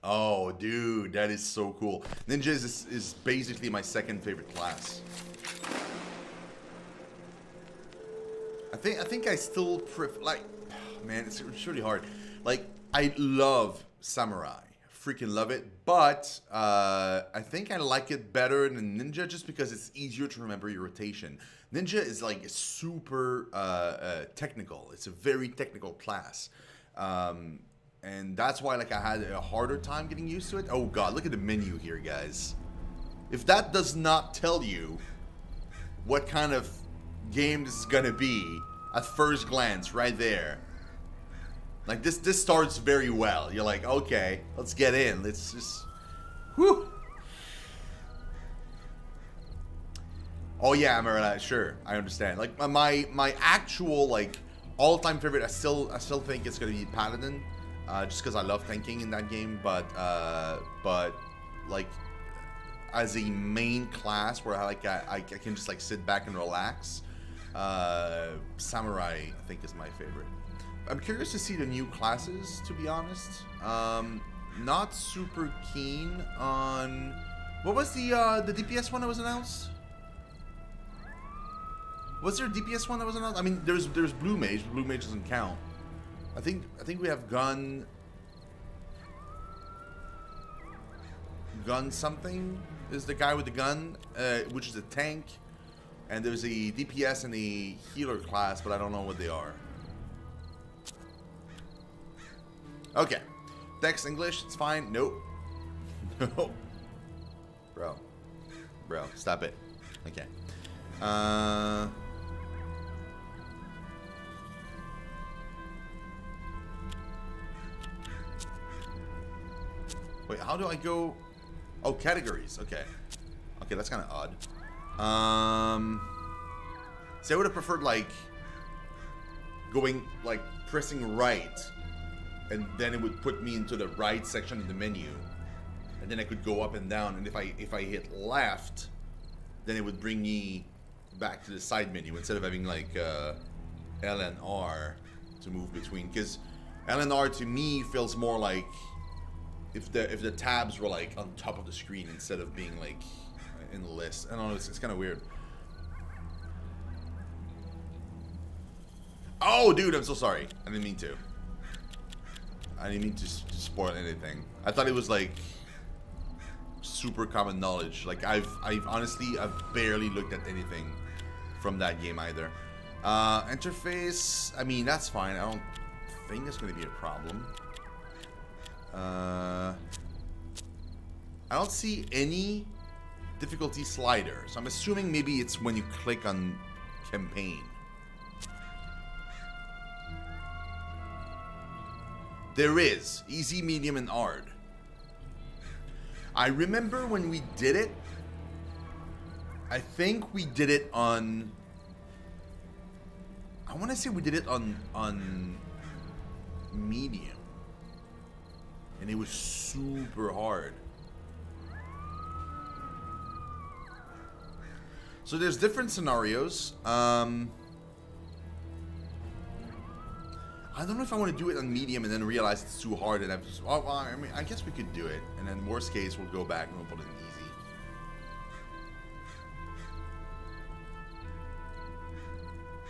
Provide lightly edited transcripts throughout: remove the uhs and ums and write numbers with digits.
Oh, dude, that is so cool. Ninja is basically my second favorite class. I think I still prefer, like, man, it's really hard. Like, I love samurai, freaking love it, but I think I like it better than ninja just because it's easier to remember your rotation. Ninja is like super technical. It's a very technical class. And that's why, like, I had a harder time getting used to it. Oh god, look at the menu here, guys. If that does not tell you what kind of game this is gonna be at first glance, right there. Like, this starts very well. You're like, okay, let's get in. Let's just, whew. Oh yeah, Amarilla, sure, I understand. Like, my actual, like, all-time favorite, I still think it's gonna be Paladin. Just because I love tanking in that game, but like, as a main class where I can just like sit back and relax, Samurai I think is my favorite. I'm curious to see the new classes, to be honest. Not super keen on, what was the DPS one that was announced? Was there a DPS one that was announced? I mean, there's Blue Mage. Blue Mage doesn't count. I think we have gun something is the guy with the gun, which is a tank, and there's a DPS and a healer class, but I don't know what they are. Okay, text English, it's fine. Nope. No, bro, stop it. Okay. Wait, how do I go? Oh, categories. Okay. Okay, that's kind of odd. See, I would have preferred, like, going, like, pressing right, and then it would put me into the right section of the menu, and then I could go up and down. And if I hit left, then it would bring me back to the side menu instead of having like L and R to move between. Because L and R to me feels more like if the tabs were like on top of the screen instead of being like in the list. I don't know, it's kind of weird. Oh, dude, I'm so sorry. I didn't mean to. I didn't mean to spoil anything. I thought it was like super common knowledge. Like I've barely looked at anything from that game either. Interface, I mean, that's fine. I don't think it's going to be a problem. I don't see any difficulty slider, so I'm assuming maybe it's when you click on campaign. There is easy, medium, and hard. I remember when we did it, I think we did it on, I want to say we did it on medium, and it was super hard. So there's different scenarios. I don't know if I want to do it on medium and then realize it's too hard and have to, oh, well, I mean, I guess we could do it, and then worst case we'll go back and we'll put it in easy.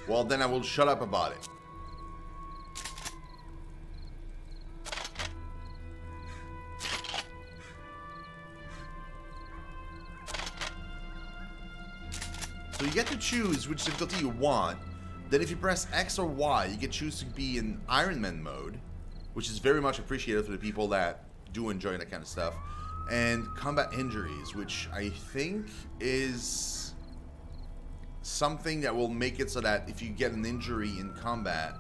Well, then I will shut up about it. So you get to choose which difficulty you want. Then if you press X or Y, you can choose to be in Iron Man mode, which is very much appreciated for the people that do enjoy that kind of stuff. And combat injuries, which I think is something that will make it so that if you get an injury in combat,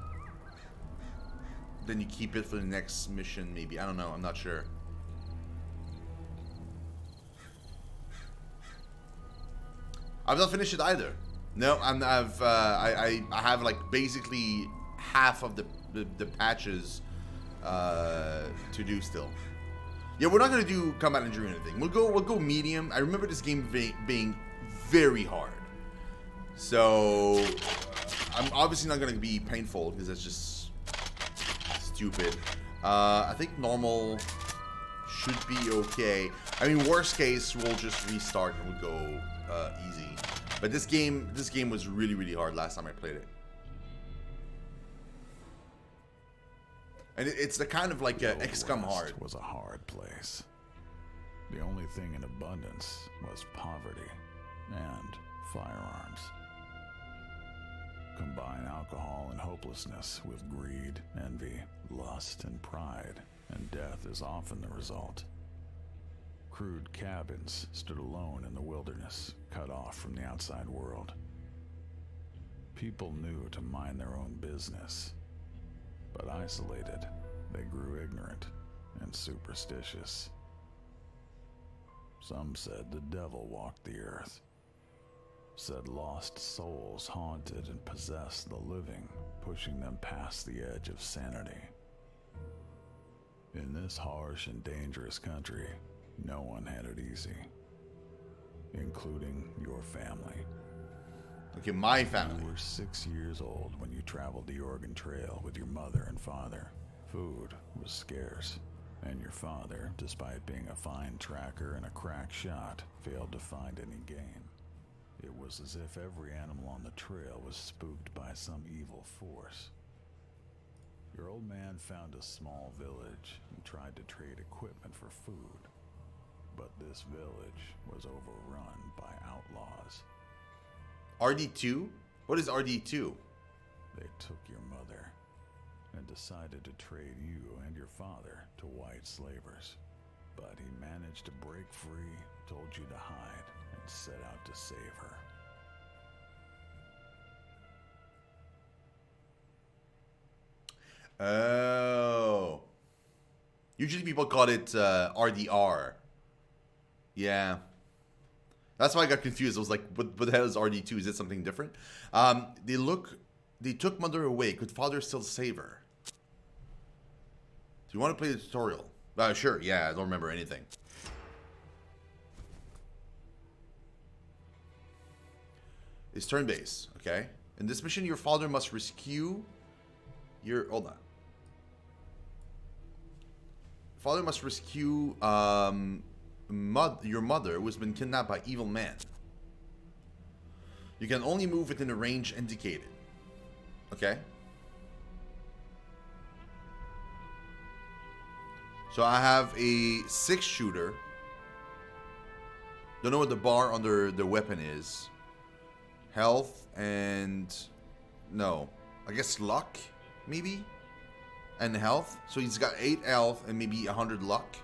then you keep it for the next mission, maybe. I don't know, I'm not sure. I've not finished it either. No, I have like basically half of the patches to do still. Yeah, we're not gonna do combat injury or anything. We'll go medium. I remember this game being very hard, so I'm obviously not gonna be painful because that's just stupid. I think normal should be okay. I mean, worst case, we'll just restart and we'll go easy. But this game was really, really hard last time I played it. And it's the kind of like XCOM hard. Was a hard place. The only thing in abundance was poverty and firearms. Combine alcohol and hopelessness with greed, envy, lust, and pride, and death is often the result. Crude cabins stood alone in the wilderness, cut off from the outside world. People knew to mind their own business, but isolated, they grew ignorant and superstitious. Some said the devil walked the earth, said lost souls haunted and possessed the living, pushing them past the edge of sanity. In this harsh and dangerous country, no one had it easy, including your family. Okay, my family. You were 6 years old when you traveled the Oregon Trail with your mother and father. Food was scarce, and your father, despite being a fine tracker and a crack shot, failed to find any game. It was as if every animal on the trail was spooked by some evil force. Your old man found a small village and tried to trade equipment for food, but this village was overrun by outlaws. RD2? What is RD2? They took your mother and decided to trade you and your father to white slavers. But he managed to break free, told you to hide, and set out to save her. Oh. Usually people call it RDR. Yeah. That's why I got confused. I was like, what the hell is RD2? Is it something different? They took mother away. Could father still save her? Do you want to play the tutorial? Sure, yeah, I don't remember anything. It's turn-based, okay? In this mission, your father must rescue your... Hold on. Father must rescue your mother, who has been kidnapped by evil men. You can only move within the range indicated. Okay? So I have a 6-shooter. Don't know what the bar under the weapon is. Health and... No. I guess luck, maybe? And health. So he's got 8 health and maybe 100 luck.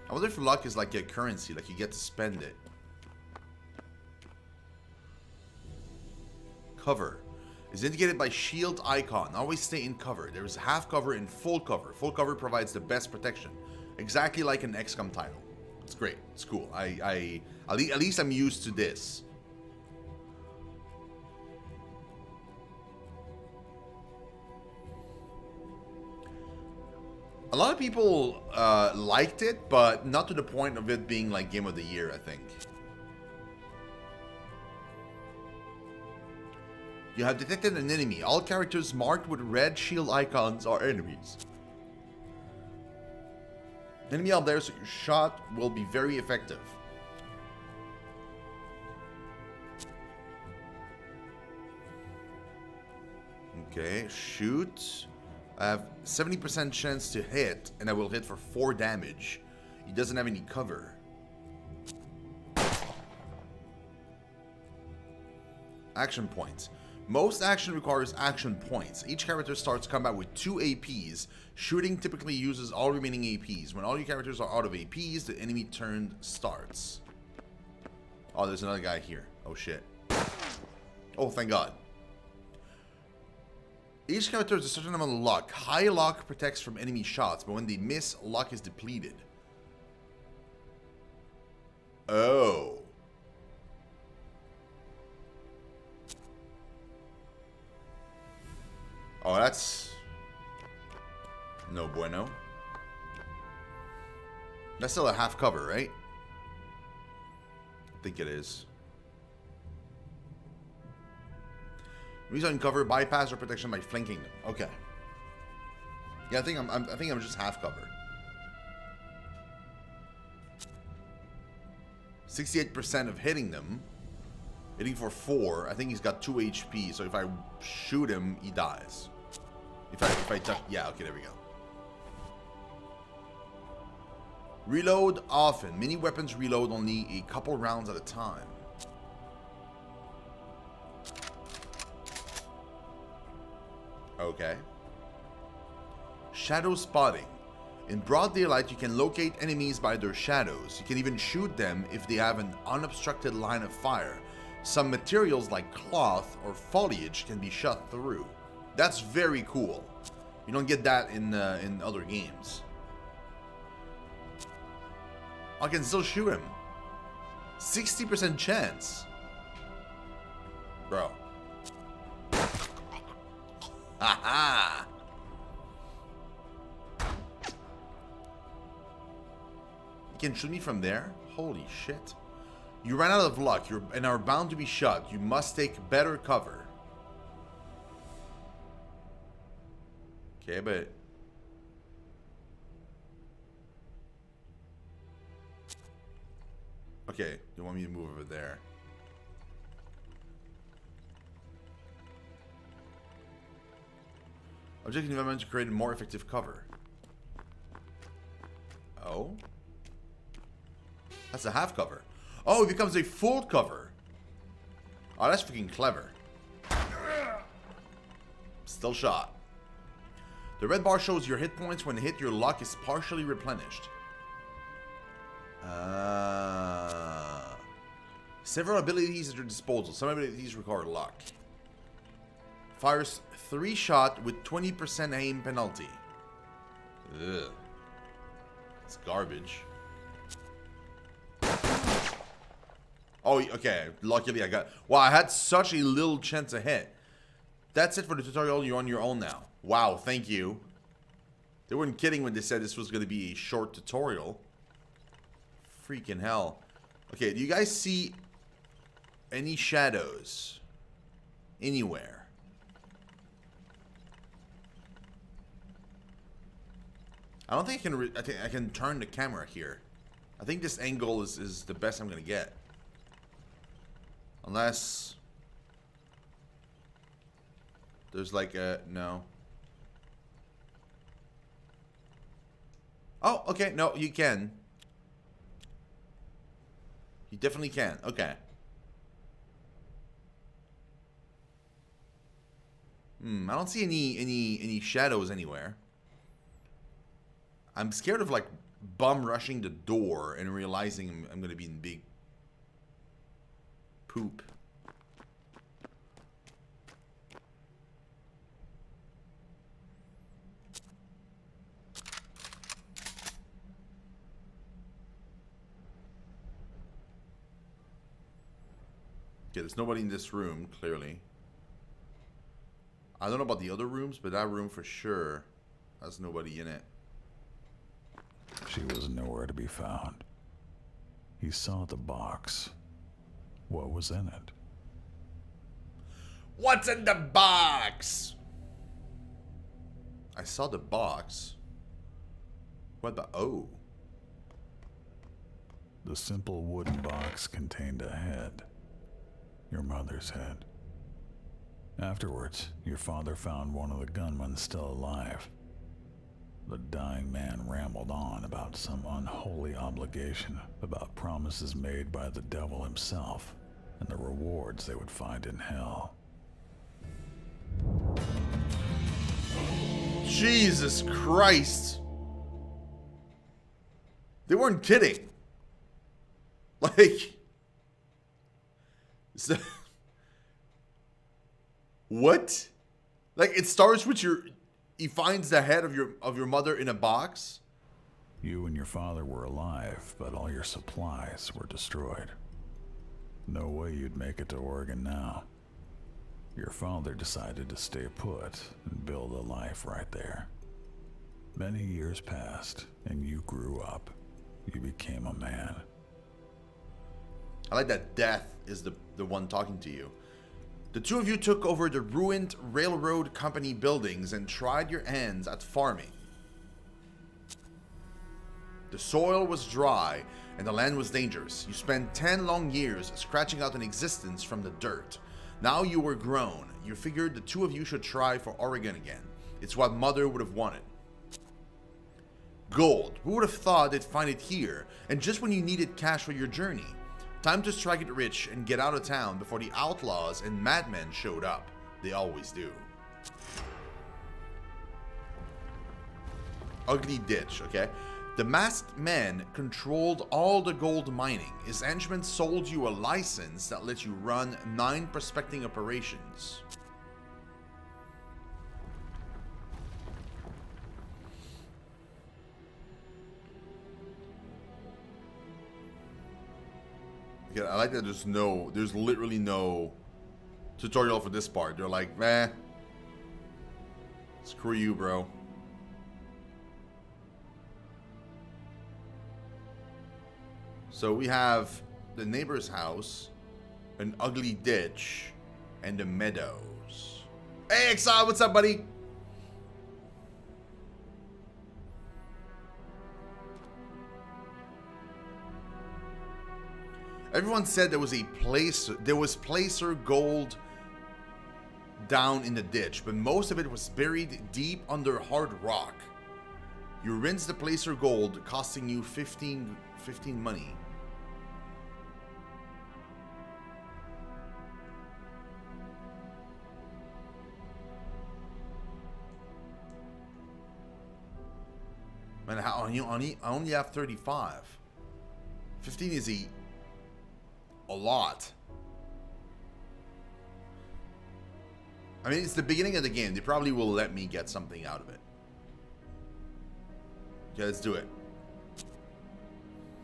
I wonder if luck is like a currency, like you get to spend it. Cover is indicated by shield icon. Always stay in cover. There is half cover and full cover. Full cover provides the best protection, exactly like an XCOM title. It's great. It's cool. At least I'm used to this. A lot of people liked it, but not to the point of it being like Game of the Year, I think. You have detected an enemy. All characters marked with red shield icons are enemies. Enemy out there, so your shot will be very effective. Okay, shoot. I have 70% chance to hit, and I will hit for 4 damage. He doesn't have any cover. Action points. Most action requires action points. Each character starts combat with 2 APs. Shooting typically uses all remaining APs. When all your characters are out of APs, the enemy turn starts. Oh, there's another guy here. Oh, shit. Oh, thank God. Each character has a certain amount of luck. High luck protects from enemy shots, but when they miss, luck is depleted. Oh. Oh, that's... no bueno. That's still a half cover, right? I think it is. Reason cover, bypass or protection by flanking them. Okay. Yeah, I think I'm just half cover. 68% of hitting them. Hitting for 4. I think he's got 2 HP, so if I shoot him, he dies. If I touch... Yeah, okay, there we go. Reload often. Many weapons reload only a couple rounds at a time. Okay. Shadow spotting. In broad daylight, you can locate enemies by their shadows. You can even shoot them if they have an unobstructed line of fire. Some materials like cloth or foliage can be shot through. That's very cool. You don't get that in other games. I can still shoot him. 60% chance. Bro. Haha. You can shoot me from there? Holy shit. You ran out of luck and are bound to be shot. You must take better cover. Okay, but... Okay, they want me to move over there. Objective development to create a more effective cover. Oh? That's a half cover. Oh, it becomes a full cover. Oh, that's freaking clever. Still shot. The red bar shows your hit points when hit. Your luck is partially replenished. Several abilities at your disposal. Some abilities require luck. Fires 3 shot with 20% aim penalty. Ugh. It's garbage. Oh, okay. Luckily I got... Wow, I had such a little chance to hit. That's it for the tutorial. You're on your own now. Wow, thank you. They weren't kidding when they said this was going to be a short tutorial. Freaking hell. Okay, do you guys see any shadows anywhere? I don't think I can turn the camera here. I think this angle is the best I'm going to get. Unless there's like a... No. Oh, okay. No, you can. You definitely can. Okay. I don't see any shadows anywhere. I'm scared of like bum rushing the door and realizing I'm gonna be in big poop. Okay, there's nobody in this room, clearly. I don't know about the other rooms, but that room for sure has nobody in it. She was nowhere to be found. He saw the box. What was in it? What's in the box? I saw the box. What about... Oh. The simple wooden box contained a head. Your mother's head. Afterwards, your father found one of the gunmen still alive. The dying man rambled on about some unholy obligation, about promises made by the devil himself, and the rewards they would find in hell. Jesus Christ. They weren't kidding. Like... So, what? Like, it starts with your... He finds the head of your mother in a box? You and your father were alive, but all your supplies were destroyed. No way you'd make it to Oregon now. Your father decided to stay put and build a life right there. Many years passed, and you grew up. You became a man. I like that Death is the one talking to you. The two of you took over the ruined railroad company buildings and tried your hands at farming. The soil was dry and the land was dangerous. You spent 10 long years scratching out an existence from the dirt. Now you were grown. You figured the two of you should try for Oregon again. It's what Mother would have wanted. Gold. Who would have thought they'd find it here, and just when you needed cash for your journey? Time to strike it rich and get out of town before the outlaws and madmen showed up. They always do. Ugly Ditch, okay? The masked man controlled all the gold mining. His henchmen sold you a license that let you run 9 prospecting operations. Yeah, I like that there's literally no tutorial for this part. They're like, meh, screw you, bro. So we have the neighbor's house, an ugly ditch, and the meadows. Hey, Exile, what's up, buddy? Everyone said there was placer gold down in the ditch, but most of it was buried deep under hard rock. You rinse the placer gold, costing you 15 money. Man, I only have 35. 15 is a lot. I mean, it's the beginning of the game. They probably will let me get something out of it. Okay, let's do it.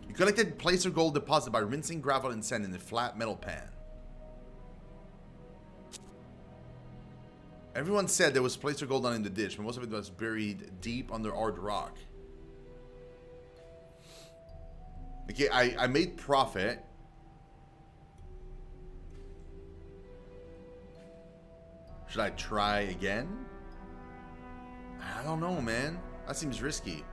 You collected placer gold deposit by rinsing gravel and sand in a flat metal pan. Everyone said there was placer gold down in the ditch, but most of it was buried deep under hard rock. Okay, I made profit. Should I try again? I don't know, man. That seems risky.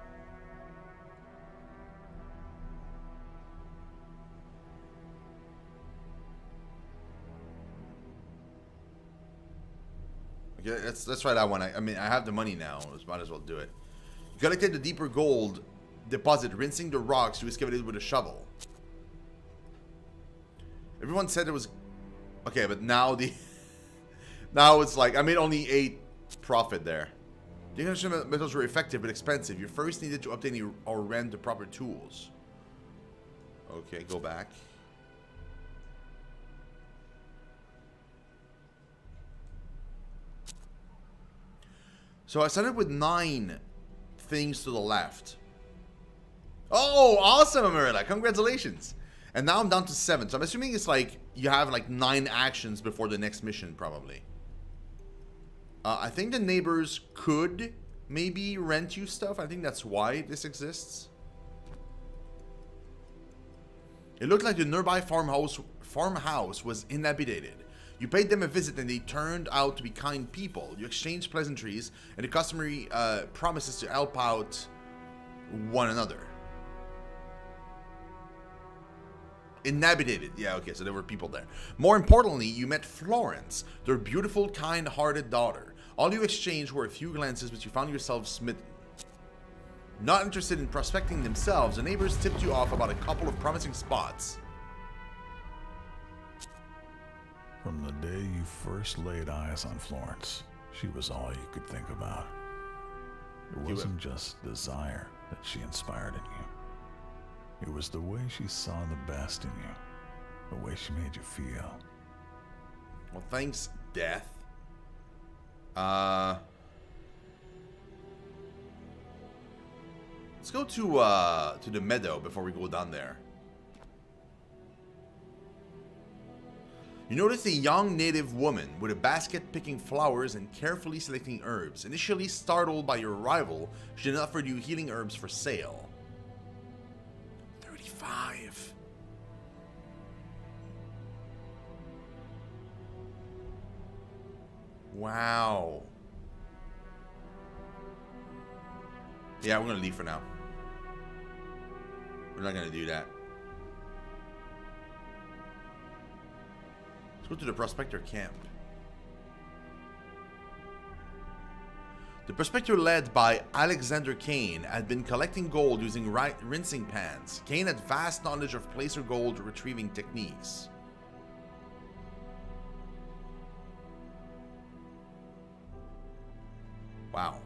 Okay, let's try that one. I mean, I have the money now. Might as well do it. You collected the deeper gold deposit, rinsing the rocks to excavate it with a shovel. Everyone said it was okay, but now now it's like I made only 8 profit there. The international metals were effective but expensive. You first needed to obtain or rent the proper tools. Okay, go back. So I started with 9 things to the left. Oh, awesome, Amarilla. Congratulations. And now I'm down to 7. So I'm assuming it's like you have like 9 actions before the next mission, probably. I think the neighbors could maybe rent you stuff. I think that's why this exists. It looked like the nearby farmhouse was inhabited. You paid them a visit and they turned out to be kind people. You exchanged pleasantries and the customary promises to help out one another. Inhabited. Yeah, okay, so there were people there. More importantly, you met Florence, their beautiful, kind-hearted daughter. All you exchanged were a few glances, but you found yourself smitten. Not interested in prospecting themselves, the neighbors tipped you off about a couple of promising spots. From the day you first laid eyes on Florence, she was all you could think about. It wasn't just desire that she inspired in you. It was the way she saw the best in you, the way she made you feel. Well, thanks, Death. Let's go to the meadow before we go down there. You notice a young native woman with a basket picking flowers and carefully selecting herbs. Initially startled by your arrival, she then offered you healing herbs for sale. 35. Wow. Yeah, we're gonna leave for now. We're not gonna do that. Let's go to the prospector camp. The prospector, led by Alexander Kane, had been collecting gold using rinsing pans. Kane had vast knowledge of placer gold retrieving techniques. Wow.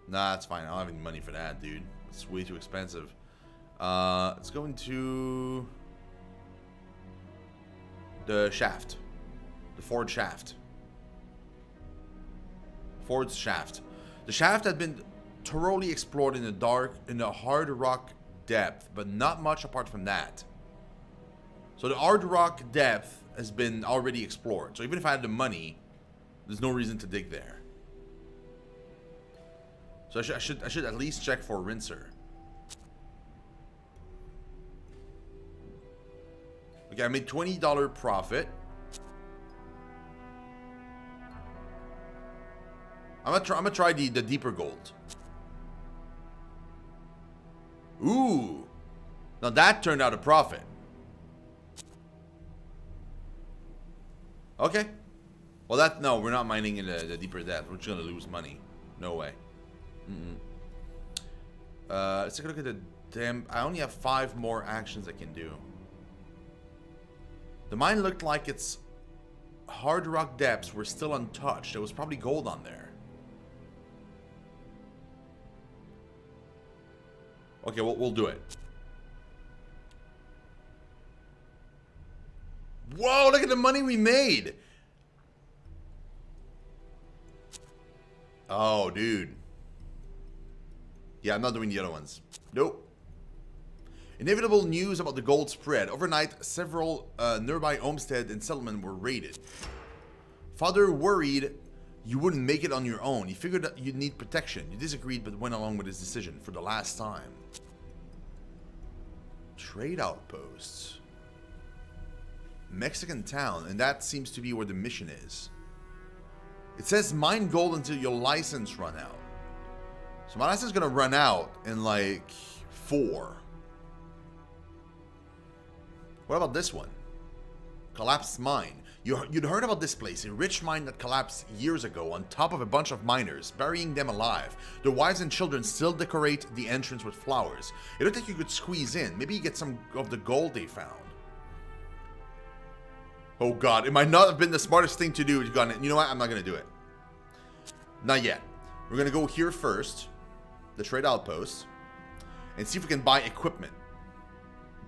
Nah, that's fine. I don't have any money for that, dude. It's way too expensive. Let's go into the shaft. The forge shaft. Forge shaft. The shaft had been thoroughly explored in the hard rock depth, but not much apart from that. So the hard rock depth has been already explored. So even if I had the money, there's no reason to dig there. So I should at least check for rinser. Okay, I made $20 profit. I'm gonna try the deeper gold. Ooh, now that turned out a profit. Okay. Well, no, we're not mining in the deeper depth. We're just gonna lose money. No way. Let's take a look at the damn. I only have 5 more actions I can do. The mine looked like its hard rock depths were still untouched. There was probably gold on there. Okay, we'll do it. Whoa, look at the money we made. Oh, dude. Yeah, I'm not doing the other ones. Nope. Inevitable news about the gold spread. Overnight, several nearby homestead and settlement were raided. Father worried you wouldn't make it on your own. He figured that you'd need protection. You disagreed, but went along with his decision for the last time. Trade outposts. Mexican town, and that seems to be where the mission is. It says mine gold until your license run out. So my license is gonna run out in like 4. What about this one? Collapsed mine. You'd heard about this place, a rich mine that collapsed years ago on top of a bunch of miners, burying them alive. Their wives and children still decorate the entrance with flowers. It looked like you could squeeze in. Maybe you get some of the gold they found. Oh god, it might not have been the smartest thing to do. You know what? I'm not gonna do it. Not yet. We're gonna go here first, the trade outpost, and see if we can buy equipment.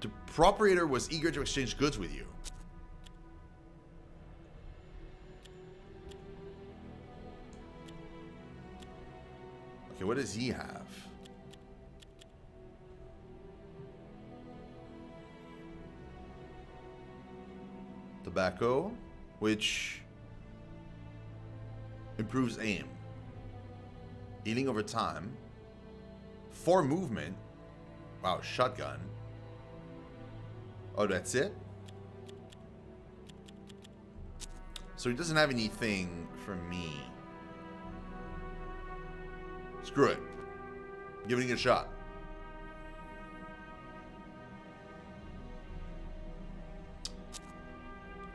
The proprietor was eager to exchange goods with you. Okay, what does he have? Tobacco, which improves aim. Healing over time. 4 movement. Wow, shotgun. Oh, that's it? So he doesn't have anything for me. Screw it. Giving it a shot.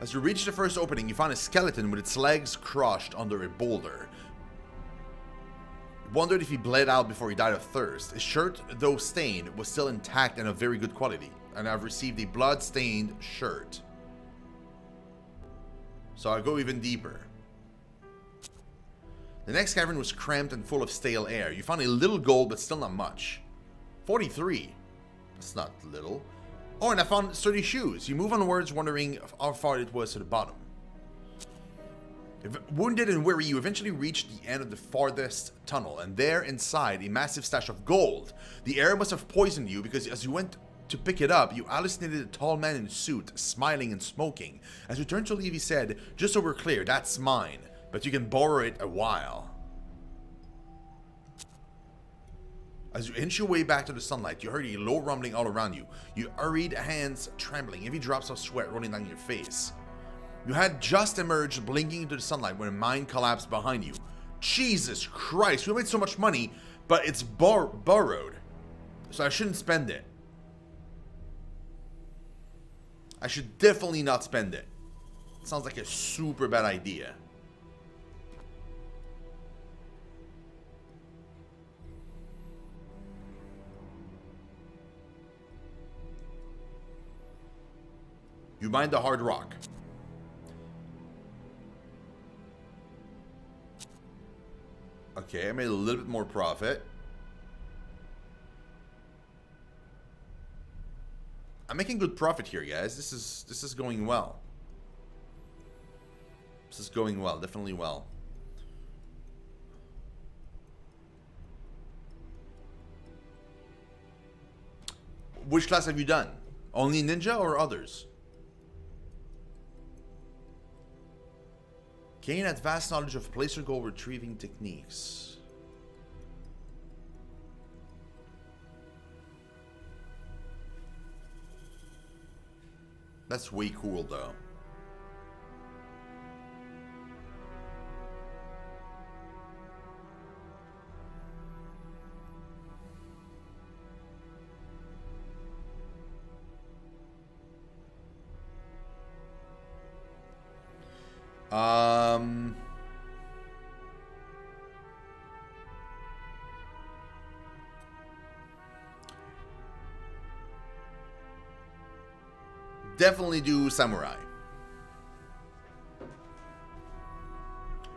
As you reach the first opening, you find a skeleton with its legs crushed under a boulder. You wondered if he bled out before he died of thirst. His shirt, though stained, was still intact and of very good quality. And I've received a blood-stained shirt. So I'll go even deeper. The next cavern was cramped and full of stale air. You found a little gold, but still not much. 43. That's not little. Oh, and I found sturdy shoes. You move onwards, wondering how far it was to the bottom. Wounded and weary, you eventually reach the end of the farthest tunnel, and there inside, a massive stash of gold. The air must have poisoned you, because as you went to pick it up, you hallucinated a tall man in a suit, smiling and smoking. As you turned to leave, he said, "Just so we're clear, that's mine, but you can borrow it a while." As you inch your way back to the sunlight, you heard a low rumbling all around you. You hurried, hands trembling, heavy drops of sweat rolling down your face. You had just emerged, blinking into the sunlight, when a mine collapsed behind you. Jesus Christ, we made so much money, but it's borrowed, so I shouldn't spend it. I should definitely not spend it. It sounds like a super bad idea. You mine the hard rock. Okay, I made a little bit more profit. I'm making good profit here, guys. This is going well. This is going well, definitely well. Which class have you done? Only ninja or others? Gain advanced knowledge of placer goal retrieving techniques. That's way cool, though. Definitely do samurai.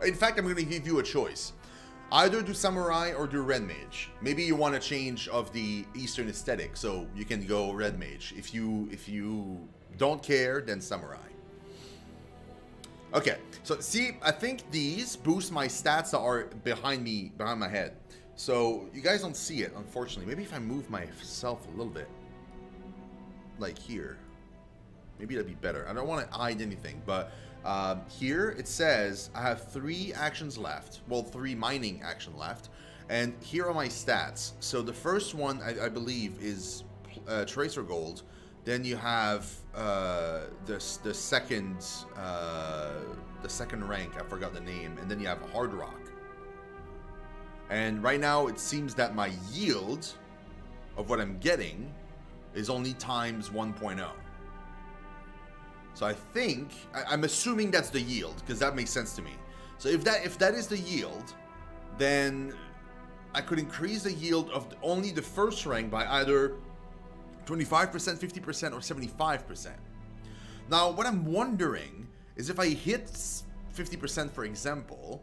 In fact, I'm going to give you a choice. Either do samurai or do red mage. Maybe you want a change of the Eastern aesthetic, so you can go red mage. If you don't care, then samurai. Okay, so see, I think these boost my stats that are behind my head. So you guys don't see it, unfortunately. Maybe if I move myself a little bit, like here. Maybe that'd be better. I don't want to hide anything, but here it says I have 3 actions left. Well, 3 mining action left. And here are my stats. So the first one, I believe, is Tracer Gold. Then you have the second rank. I forgot the name. And then you have Hard Rock. And right now it seems that my yield of what I'm getting is only times 1.0. So I think, I'm assuming that's the yield, because that makes sense to me. So if that is the yield, then I could increase the yield of only the first rank by either 25%, 50%, or 75%. Now, what I'm wondering is if I hit 50%, for example,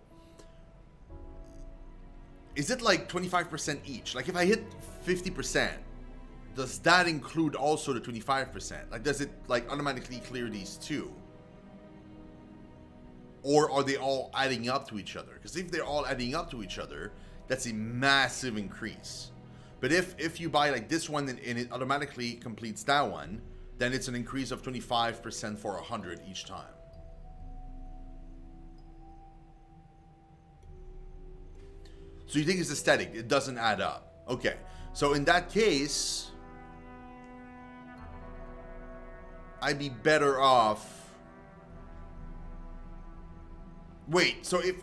is it like 25% each? Like if I hit 50%, does that include also the 25%? Like, does it like automatically clear these two? Or are they all adding up to each other? Because if they're all adding up to each other, that's a massive increase. But if you buy like this one and it automatically completes that one, then it's an increase of 25% for 100 each time. So you think it's aesthetic? It doesn't add up. Okay. So in that case, I'd be better off. Wait, so if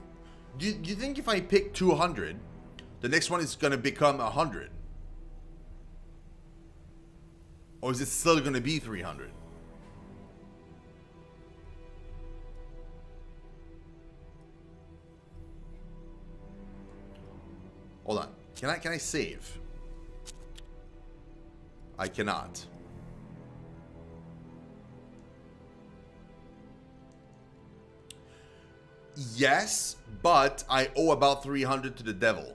do you think if I pick 200, the next one is gonna become 100, or is it still gonna be 300? Hold on. Can I save? I cannot. Yes, but I owe about 300 to the devil.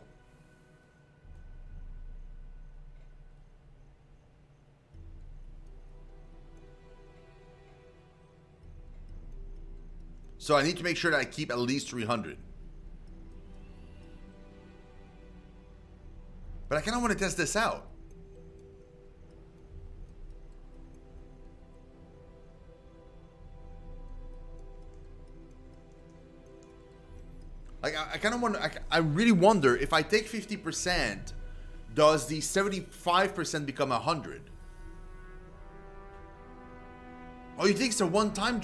So I need to make sure that I keep at least 300. But I kind of want to test this out. Like, I kind of wonder, I really wonder if I take 50%, does the 75% become 100? Oh, you think it's a one-time